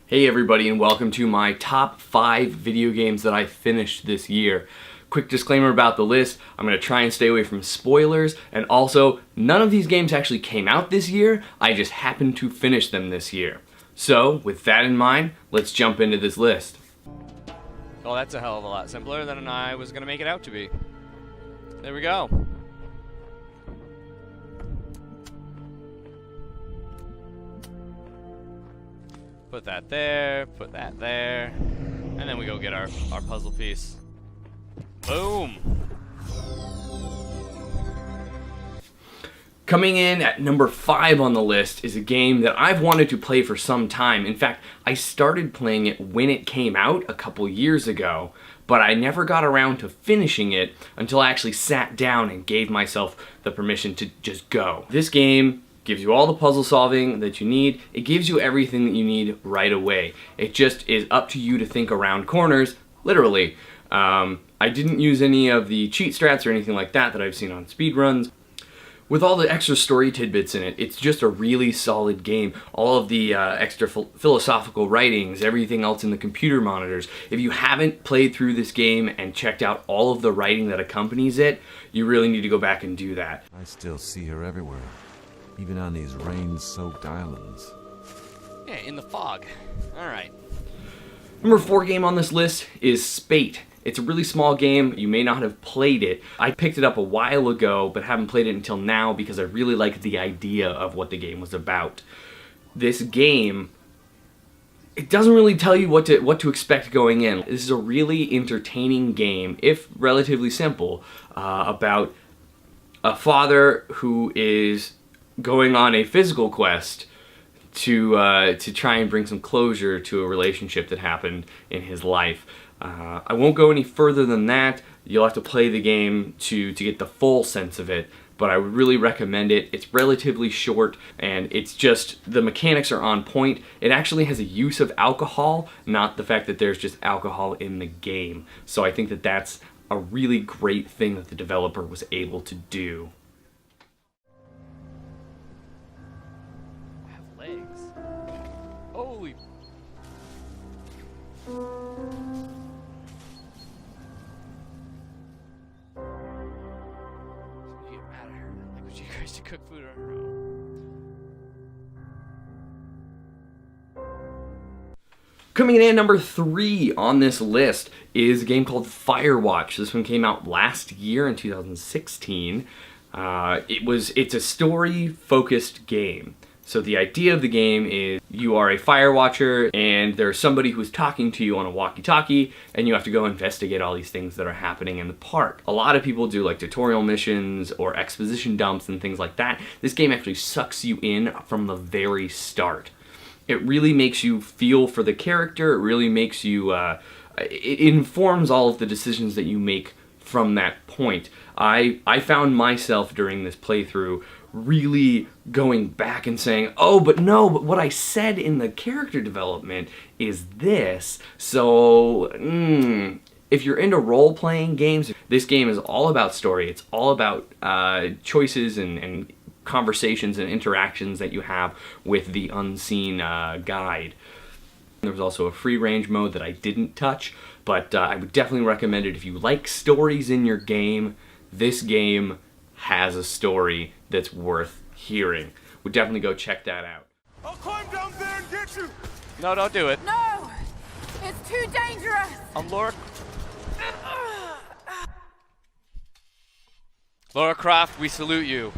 Hey everybody, and welcome to my top 5 video games that I finished this year. Quick disclaimer about the list: I'm going to try and stay away from spoilers, and also, none of these games actually came out this year, I just happened to finish them this year. So, with that in mind, let's jump into this list. Well, that's a hell of a lot simpler than I was going to make it out to be. There we go. Put that there, and then we go get our puzzle piece. Boom! Coming in at number 5 on the list is a game that I've wanted to play for some time. In fact, I started playing it when it came out a couple years ago, but I never got around to finishing it until I actually sat down and gave myself the permission to just go. This game gives you all the puzzle solving that you need. It gives you everything that you need right away. It just is up to you to think around corners, literally. I didn't use any of the cheat strats or anything like that I've seen on speedruns. With all the extra story tidbits in it, it's just a really solid game. All of the extra philosophical writings, everything else in the computer monitors. If you haven't played through this game and checked out all of the writing that accompanies it, you really need to go back and do that. I still see her everywhere, even on these rain-soaked islands. Yeah, in the fog. Alright. Number 4 game on this list is Spate. It's a really small game. You may not have played it. I picked it up a while ago, but haven't played it until now because I really liked the idea of what the game was about. This game, it doesn't really tell you what to expect going in. This is a really entertaining game, if relatively simple, about a father who is going on a physical quest to try and bring some closure to a relationship that happened in his life. I won't go any further than that. You'll have to play the game to get the full sense of it, but I would really recommend it. It's relatively short, and it's just, the mechanics are on point. It actually has a use of alcohol, not the fact that there's just alcohol in the game. So I think that that's a really great thing that the developer was able to do. I have legs. Holy... She agrees to cook food on her own. Coming in at number 3 on this list is a game called Firewatch. This one came out last year in 2016. It's a story-focused game. So the idea of the game is you are a fire watcher and there's somebody who's talking to you on a walkie-talkie and you have to go investigate all these things that are happening in the park. A lot of people do like tutorial missions or exposition dumps and things like that. This game actually sucks you in from the very start. It really makes you feel for the character. It really makes you, it informs all of the decisions that you make from that point. I found myself during this playthrough really going back and saying, oh, but what I said in the character development is this. So, if you're into role-playing games, this game is all about story. It's all about choices and conversations and interactions that you have with the unseen guide. There was also a free-range mode that I didn't touch, but I would definitely recommend it if you like stories in your game. This game has a story that's worth hearing. Would definitely go check that out. I'll climb down there and get you! No, don't do it. No! It's too dangerous! Lara Croft, we salute you.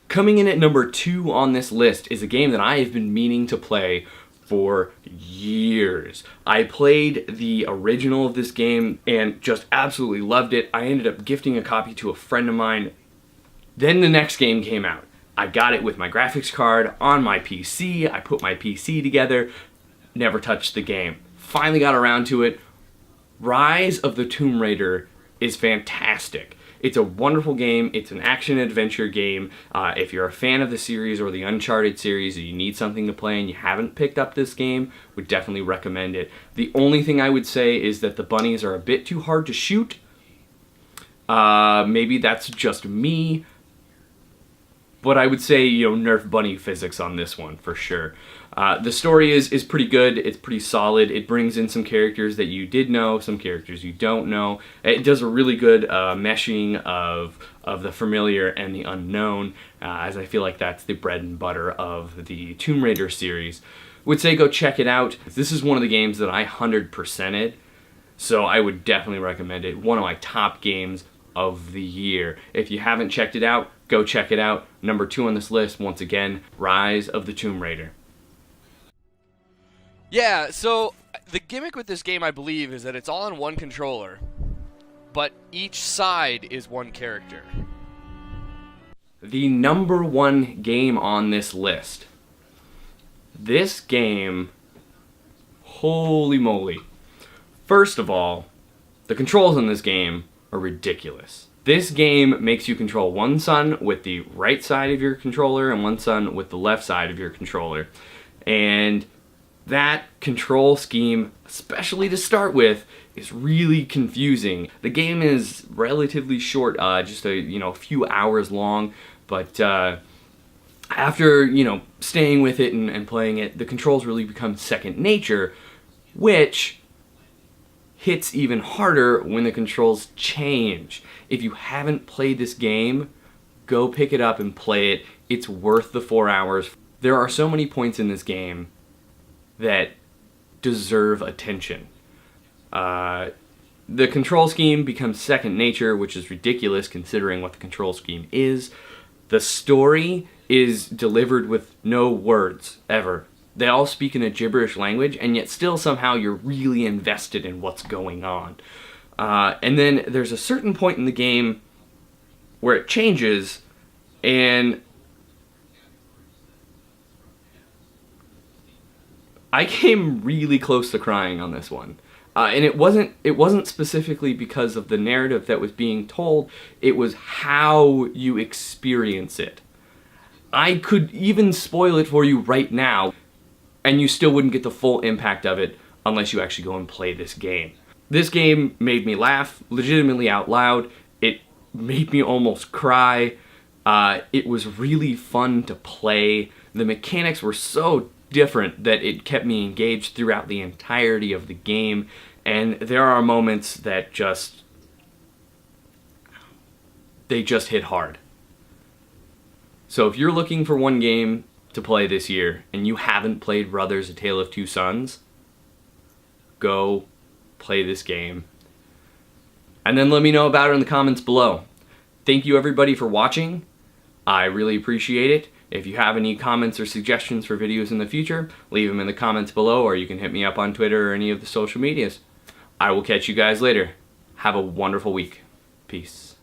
Coming in at number 2 on this list is a game that I have been meaning to play for years. I played the original of this game and just absolutely loved it. I ended up gifting a copy to a friend of mine. Then the next game came out. I got it with my graphics card on my PC. I put my PC together, never touched the game. Finally got around to it. Rise of the Tomb Raider is fantastic. It's a wonderful game. It's an action-adventure game. If you're a fan of the series or the Uncharted series and you need something to play and you haven't picked up this game, would definitely recommend it. The only thing I would say is that the bunnies are a bit too hard to shoot. Maybe that's just me, but I would say, Nerf bunny physics on this one for sure. The story is pretty good. It's pretty solid. It brings in some characters that you did know, some characters you don't know. It does a really good meshing of the familiar and the unknown, as I feel like that's the bread and butter of the Tomb Raider series. Would say go check it out. This is one of the games that I 100%ed, so I would definitely recommend it. One of my top games of the year. If you haven't checked it out, go check it out. Number 2 on this list, once again, Rise of the Tomb Raider. Yeah, so the gimmick with this game, I believe, is that it's all on one controller, but each side is one character. The number 1 game on this list. This game, holy moly. First of all, the controls in this game are ridiculous. This game makes you control one son with the right side of your controller and one son with the left side of your controller. And that control scheme, especially to start with, is really confusing. The game is relatively short, just a few hours long, but after staying with it and playing it, the controls really become second nature, which hits even harder when the controls change. If you haven't played this game, go pick it up and play it. It's worth the 4 hours. There are so many points in this game that deserve attention. The control scheme becomes second nature, which is ridiculous considering what the control scheme is. The story is delivered with no words, ever. They all speak in a gibberish language, and yet still somehow you're really invested in what's going on. And then there's a certain point in the game where it changes, and I came really close to crying on this one. And it wasn't specifically because of the narrative that was being told, it was how you experience it. I could even spoil it for you right now, and you still wouldn't get the full impact of it unless you actually go and play this game. This game made me laugh legitimately out loud. It made me almost cry. It was really fun to play. The mechanics were so different that it kept me engaged throughout the entirety of the game, and there are moments that just hit hard. So if you're looking for one game to play this year and you haven't played Brothers: A Tale of Two Sons, go play this game and then let me know about it in the comments below. Thank you everybody for watching. I really appreciate it. If you have any comments or suggestions for videos in the future, leave them in the comments below, or you can hit me up on Twitter or any of the social medias. I will catch you guys later. Have a wonderful week. Peace.